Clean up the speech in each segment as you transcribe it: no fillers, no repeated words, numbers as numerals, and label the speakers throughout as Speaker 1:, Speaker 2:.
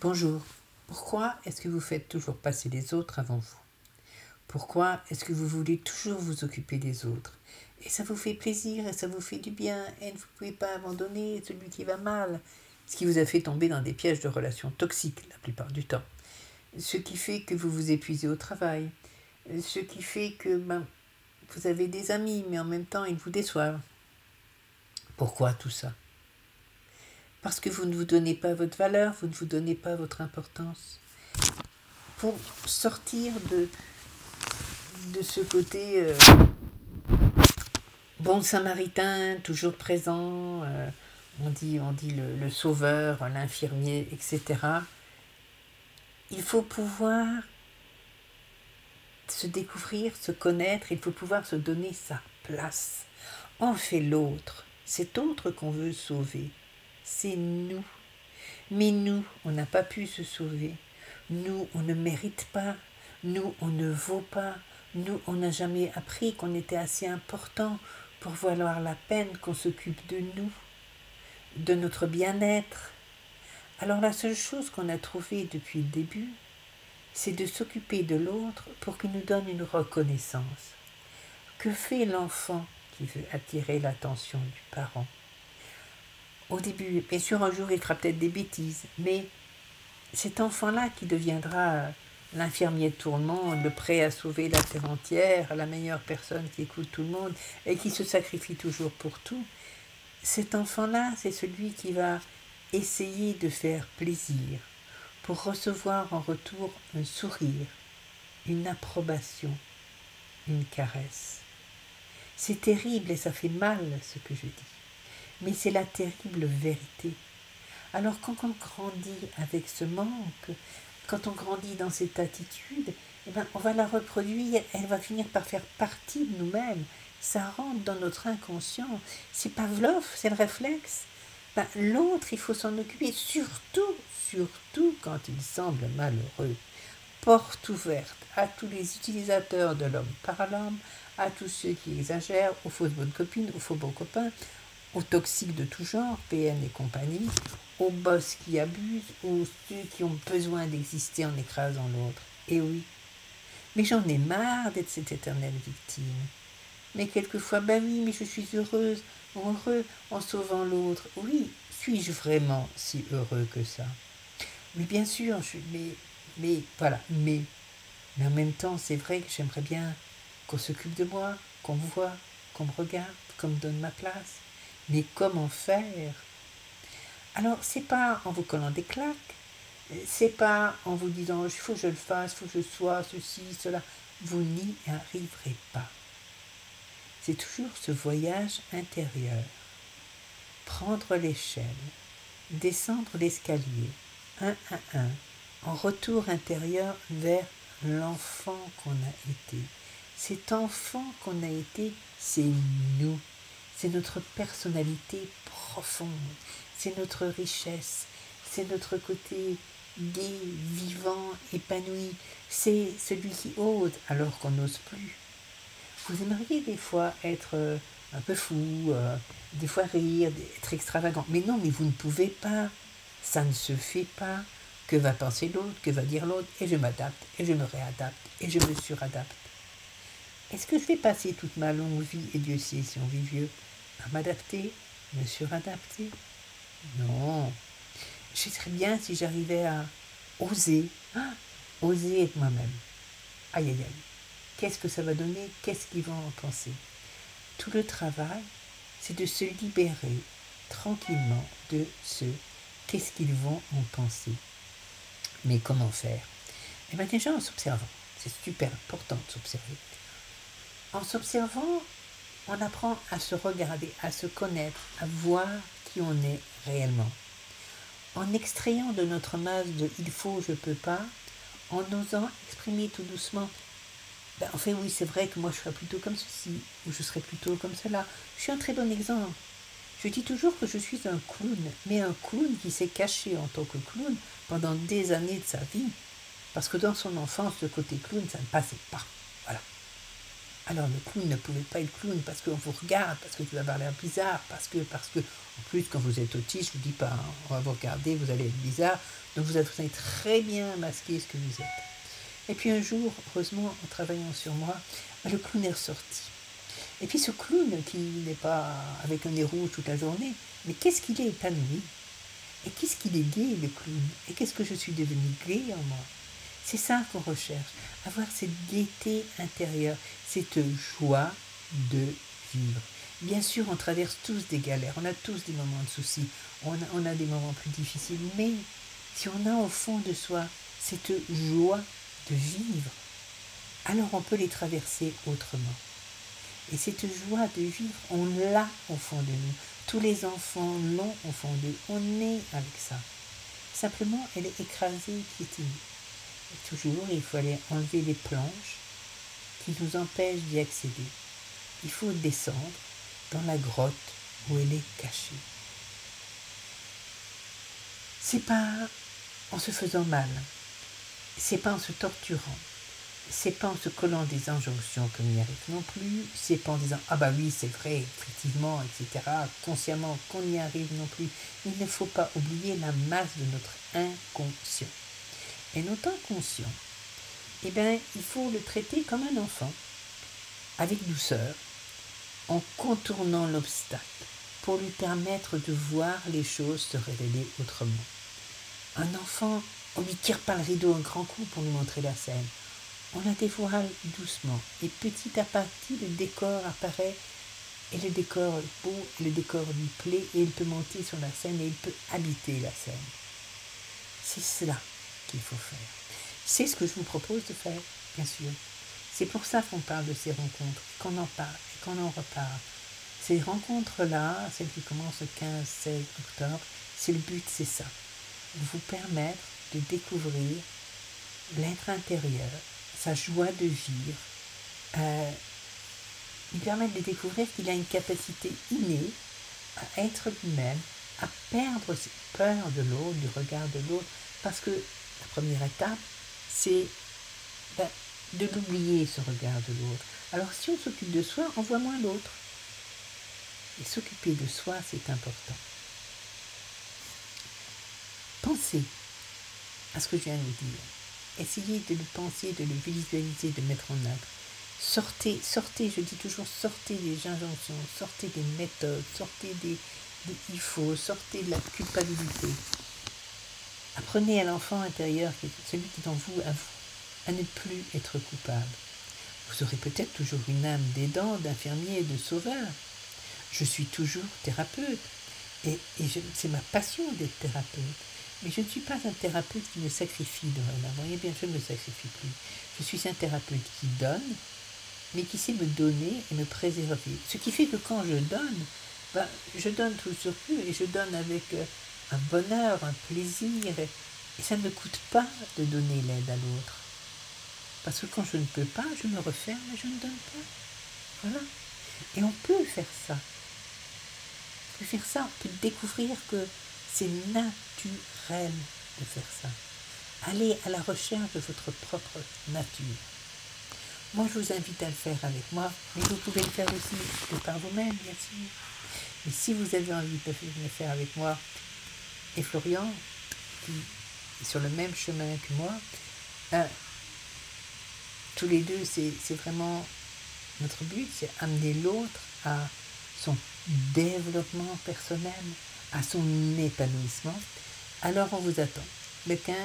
Speaker 1: Bonjour. Pourquoi est-ce que vous faites toujours passer les autres avant vous? Pourquoi est-ce que vous voulez toujours vous occuper des autres? Et ça vous fait plaisir et ça vous fait du bien et vous ne pouvez pas abandonner celui qui va mal, ce qui vous a fait tomber dans des pièges de relations toxiques la plupart du temps, ce qui fait que vous vous épuisez au travail, ce qui fait que vous avez des amis mais en même temps ils vous déçoivent. Pourquoi tout ça? Parce que vous ne vous donnez pas votre valeur, vous ne vous donnez pas votre importance. Pour sortir de ce côté bon samaritain, toujours présent, on dit le sauveur, l'infirmier, etc. Il faut pouvoir se découvrir, se connaître, il faut pouvoir se donner sa place. On fait l'autre, cet autre qu'on veut sauver, c'est nous. Mais nous, on n'a pas pu se sauver. Nous, on ne mérite pas. Nous, on ne vaut pas. Nous, on n'a jamais appris qu'on était assez important pour valoir la peine qu'on s'occupe de nous, de notre bien-être. Alors la seule chose qu'on a trouvée depuis le début, c'est de s'occuper de l'autre pour qu'il nous donne une reconnaissance. Que fait l'enfant qui veut attirer l'attention du parent? Au début, bien sûr, un jour, il fera peut-être des bêtises, mais cet enfant-là qui deviendra l'infirmier de tout le monde, le prêt à sauver la terre entière, la meilleure personne qui écoute tout le monde et qui se sacrifie toujours pour tout, cet enfant-là, c'est celui qui va essayer de faire plaisir pour recevoir en retour un sourire, une approbation, une caresse. C'est terrible et ça fait mal ce que je dis. Mais c'est la terrible vérité. Alors quand on grandit avec ce manque, quand on grandit dans cette attitude, on va la reproduire, elle va finir par faire partie de nous-mêmes. Ça rentre dans notre inconscient. C'est Pavlov, c'est le réflexe. L'autre, il faut s'en occuper, surtout quand il semble malheureux. Porte ouverte à tous les utilisateurs de l'homme par l'homme, à tous ceux qui exagèrent, aux fausses bonnes copines, aux faux bons copains, aux toxiques de tout genre, PN et compagnie, aux boss qui abusent, aux ceux qui ont besoin d'exister en écrasant l'autre. Et oui, mais j'en ai marre d'être cette éternelle victime. Mais quelquefois, oui, mais je suis heureux en sauvant l'autre. Oui, suis-je vraiment si heureux que ça? Mais bien sûr, mais en même temps, c'est vrai que j'aimerais bien qu'on s'occupe de moi, qu'on me voit, qu'on me regarde, qu'on me donne ma place. Mais comment faire? Alors, c'est pas en vous collant des claques, c'est pas en vous disant il faut que je le fasse, il faut que je sois ceci, cela. Vous n'y arriverez pas. C'est toujours ce voyage intérieur. Prendre l'échelle, descendre l'escalier, un à un, en retour intérieur vers l'enfant qu'on a été. Cet enfant qu'on a été, c'est nous. C'est notre personnalité profonde, c'est notre richesse, c'est notre côté gai, vivant, épanoui. C'est celui qui ose alors qu'on n'ose plus. Vous aimeriez des fois être un peu fou, des fois rire, être extravagant. Mais non, mais vous ne pouvez pas. Ça ne se fait pas. Que va penser l'autre, que va dire l'autre? Et je m'adapte, et je me réadapte, et je me suradapte. Est-ce que je vais passer toute ma longue vie, et Dieu sait si on vit vieux, à m'adapter, me suradapter? Non. Je serais bien si j'arrivais à oser, oser être moi-même. Aïe, aïe, aïe. Qu'est-ce que ça va donner? Qu'est-ce qu'ils vont en penser? Tout le travail, c'est de se libérer tranquillement de ce qu'est-ce qu'ils vont en penser. Mais comment faire? Eh bien déjà en s'observant. C'est super important de s'observer. En s'observant, on apprend à se regarder, à se connaître, à voir qui on est réellement. En extrayant de notre masse de « il faut, je peux pas », en osant exprimer tout doucement « en fait, oui, c'est vrai que moi je serais plutôt comme ceci, ou je serais plutôt comme cela. » Je suis un très bon exemple. Je dis toujours que je suis un clown, mais un clown qui s'est caché en tant que clown pendant des années de sa vie, parce que dans son enfance, ce côté clown, ça ne passait pas. Voilà. Alors le clown ne pouvait pas être clown parce qu'on vous regarde, parce que tu vas avoir l'air bizarre, parce que, en plus quand vous êtes autiste, je vous dis pas, hein, on va vous regarder, vous allez être bizarre, donc vous allez très bien masquer ce que vous êtes. Et puis un jour, heureusement, en travaillant sur moi, le clown est ressorti. Et puis ce clown qui n'est pas avec un nez rouge toute la journée, mais qu'est-ce qu'il est épanoui? Et qu'est-ce qu'il est gai, le clown? Et qu'est-ce que je suis devenue gai en moi? C'est ça qu'on recherche, avoir cette gaieté intérieure, cette joie de vivre. Bien sûr, on traverse tous des galères, on a tous des moments de soucis, on a des moments plus difficiles, mais si on a au fond de soi cette joie de vivre, alors on peut les traverser autrement. Et cette joie de vivre, on l'a au fond de nous. Tous les enfants l'ont au fond d'eux. On est avec ça. Simplement, elle est écrasée, piétinée. Et toujours, il faut aller enlever les planches qui nous empêchent d'y accéder. Il faut descendre dans la grotte où elle est cachée. C'est pas en se faisant mal. C'est pas en se torturant. C'est pas en se collant des injonctions qu'on y arrive non plus, c'est pas en disant « Ah bah oui, c'est vrai, effectivement, etc. » consciemment qu'on y arrive non plus. Il ne faut pas oublier la masse de notre inconscient. Et notre inconscient, eh bien, il faut le traiter comme un enfant, avec douceur, en contournant l'obstacle, pour lui permettre de voir les choses se révéler autrement. Un enfant, on lui tire pas le rideau un grand coup pour lui montrer la scène. On la dévoile doucement et petit à petit le décor apparaît et le décor est beau, le décor lui plaît et il peut monter sur la scène et il peut habiter la scène. C'est cela qu'il faut faire. C'est ce que je vous propose de faire, bien sûr. C'est pour ça qu'on parle de ces rencontres, qu'on en parle et qu'on en reparle. Ces rencontres-là, celles qui commencent le 15-16 octobre, c'est le but, c'est ça. Vous permettre de découvrir l'être intérieur, sa joie de vivre, lui permettre de découvrir qu'il a une capacité innée à être lui-même, à perdre ses peurs de l'autre, du regard de l'autre, parce que la première étape, c'est de l'oublier, ce regard de l'autre. Alors si on s'occupe de soi, on voit moins l'autre. Et s'occuper de soi, c'est important. Pensez à ce que je viens de vous dire. Essayez de le penser, de le visualiser, de le mettre en œuvre. Sortez, je dis toujours, sortez des injonctions, sortez des méthodes, sortez des il faut, sortez de la culpabilité. Apprenez à l'enfant intérieur, celui qui est en vous, à ne plus être coupable. Vous aurez peut-être toujours une âme d'aidant, d'infirmier, de sauveur. Je suis toujours thérapeute et c'est ma passion d'être thérapeute. Mais je ne suis pas un thérapeute qui me sacrifie dorénavant. Vous voyez bien, je ne me sacrifie plus. Je suis un thérapeute qui donne, mais qui sait me donner et me préserver. Ce qui fait que quand je donne tout le surplus et je donne avec un bonheur, un plaisir. Et ça ne me coûte pas de donner l'aide à l'autre. Parce que quand je ne peux pas, je me referme et je ne donne pas. Voilà. Et on peut faire ça. On peut faire ça, on peut découvrir que c'est naturel de faire ça. Allez à la recherche de votre propre nature. Moi, je vous invite à le faire avec moi, mais vous pouvez le faire aussi de par vous-même, bien sûr. Et si vous avez envie de le faire avec moi et Florian, qui est sur le même chemin que moi, tous les deux, c'est vraiment notre but, c'est amener l'autre à son développement personnel, à son épanouissement. Alors on vous attend, le 15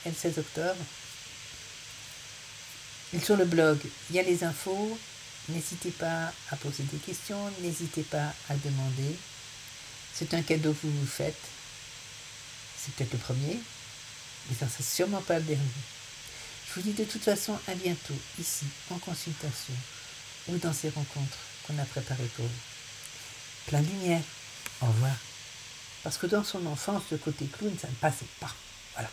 Speaker 1: et le 16 octobre. Et sur le blog, il y a les infos. N'hésitez pas à poser des questions, n'hésitez pas à demander. C'est un cadeau que vous vous faites. C'est peut-être le premier, mais ça ne sera sûrement pas le dernier. Je vous dis de toute façon à bientôt, ici, en consultation, ou dans ces rencontres qu'on a préparées pour vous. Plein de lumière. Au revoir. Parce que dans son enfance, le côté clown, ça ne passait pas. Voilà.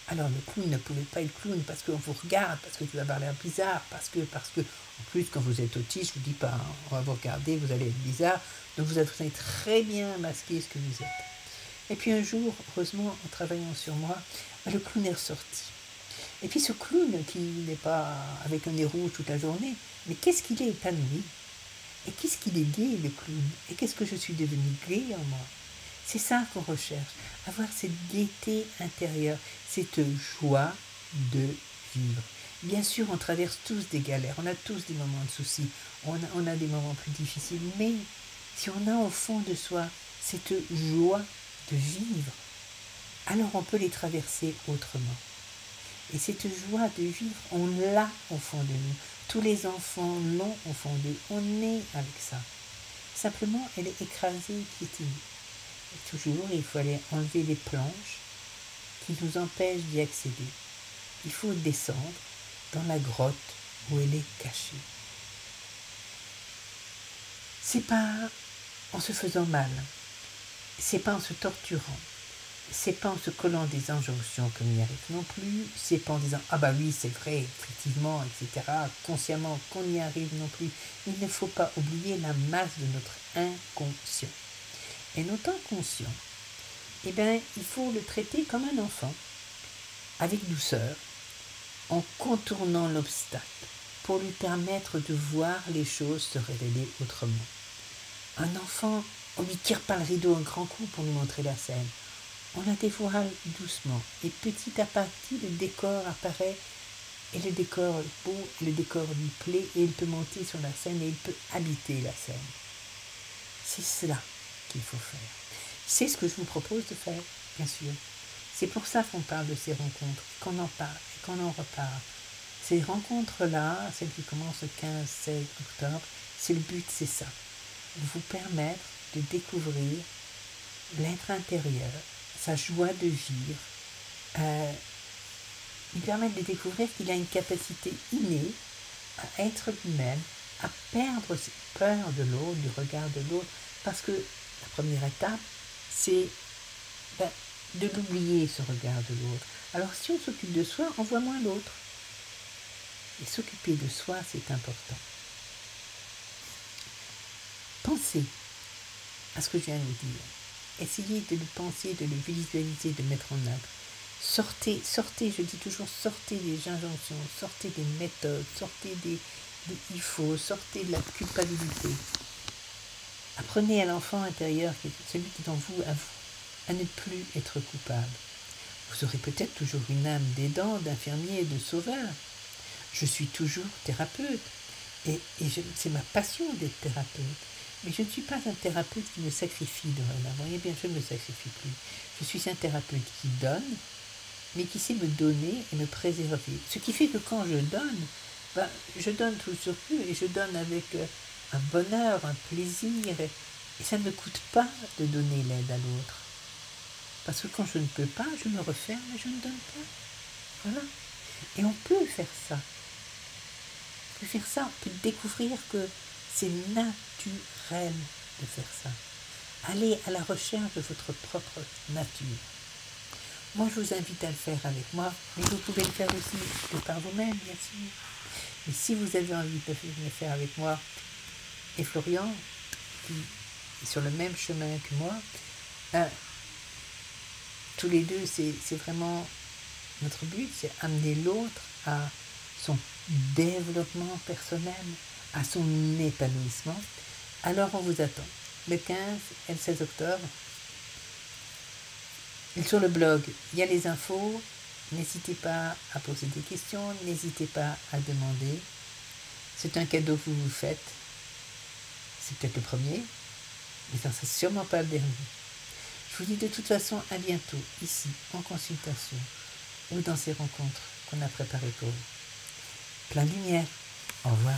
Speaker 1: Alors le clown ne pouvait pas être clown parce qu'on vous regarde, parce que tu vas avoir l'air bizarre, parce que, en plus, quand vous êtes autiste, je vous dis pas, hein, on va vous regarder, vous allez être bizarre, donc vous allez très bien masquer ce que vous êtes. Et puis un jour, heureusement, en travaillant sur moi, le clown est ressorti. Et puis ce clown qui n'est pas avec un nez rouge toute la journée, mais qu'est-ce qu'il est épanoui? Et qu'est-ce qu'il est gai, le clown? Et qu'est-ce que je suis devenue gai en moi? C'est ça qu'on recherche, avoir cette gaieté intérieure, cette joie de vivre. Bien sûr, on traverse tous des galères, on a tous des moments de soucis, on a des moments plus difficiles, mais si on a au fond de soi cette joie de vivre, alors on peut les traverser autrement. Et cette joie de vivre, on l'a au fond de nous. Tous les enfants l'ont au fond d'eux. On est avec ça. Simplement, elle est écrasée, piétinée. Et toujours, il faut aller enlever les planches qui nous empêchent d'y accéder. Il faut descendre dans la grotte où elle est cachée. C'est pas en se faisant mal. C'est pas en se torturant. C'est pas en se collant des injonctions qu'on y arrive non plus, c'est pas en disant « Ah bah oui, c'est vrai, effectivement, etc. » consciemment qu'on y arrive non plus. Il ne faut pas oublier la masse de notre inconscient. Et notre inconscient, eh bien, il faut le traiter comme un enfant, avec douceur, en contournant l'obstacle, pour lui permettre de voir les choses se révéler autrement. Un enfant, on lui tire pas le rideau un grand coup pour lui montrer la scène. On la dévoile doucement et petit à petit le décor apparaît et le décor est beau, le décor lui plaît et il peut monter sur la scène et il peut habiter la scène. C'est cela qu'il faut faire. C'est ce que je vous propose de faire, bien sûr. C'est pour ça qu'on parle de ces rencontres, qu'on en parle et qu'on en reparle. Ces rencontres-là, celles qui commencent le 15-16 octobre, c'est le but, c'est ça. Vous permettre de découvrir l'être intérieur, sa joie de vivre, lui permettre de découvrir qu'il a une capacité innée à être lui-même, à perdre ses peurs de l'autre, du regard de l'autre, parce que la première étape, c'est de l'oublier, ce regard de l'autre. Alors si on s'occupe de soi, on voit moins l'autre. Et s'occuper de soi, c'est important. Pensez à ce que je viens de vous dire. Essayez de le penser, de le visualiser, de le mettre en œuvre. Sortez, je dis toujours, sortez des injonctions, sortez des méthodes, sortez des il faut, sortez de la culpabilité. Apprenez à l'enfant intérieur, celui qui est en vous, à ne plus être coupable. Vous aurez peut-être toujours une âme d'aidant, d'infirmier, de sauveur. Je suis toujours thérapeute et c'est ma passion d'être thérapeute. Mais je ne suis pas un thérapeute qui me sacrifie dorénavant. Eh bien, je ne me sacrifie plus. Je suis un thérapeute qui donne, mais qui sait me donner et me préserver. Ce qui fait que quand je donne tout le surplus et je donne avec un bonheur, un plaisir. Et ça ne me coûte pas de donner l'aide à l'autre. Parce que quand je ne peux pas, je me referme et je ne donne pas. Voilà. Et on peut faire ça. On peut faire ça, on peut découvrir que c'est naturel de faire ça. Allez à la recherche de votre propre nature. Moi, je vous invite à le faire avec moi, mais vous pouvez le faire aussi par vous-même, bien sûr. Et si vous avez envie de le faire avec moi et Florian, qui est sur le même chemin que moi, tous les deux, c'est vraiment notre but, c'est amener l'autre à son développement personnel, à son épanouissement. Alors on vous attend le 15 et le 16 octobre. Et sur le blog, il y a les infos. N'hésitez pas à poser des questions, n'hésitez pas à demander. C'est un cadeau que vous vous faites. C'est peut-être le premier, mais ça ne sera sûrement pas le dernier. Je vous dis de toute façon à bientôt, ici, en consultation, ou dans ces rencontres qu'on a préparées pour vous. Plein de lumière. Au revoir.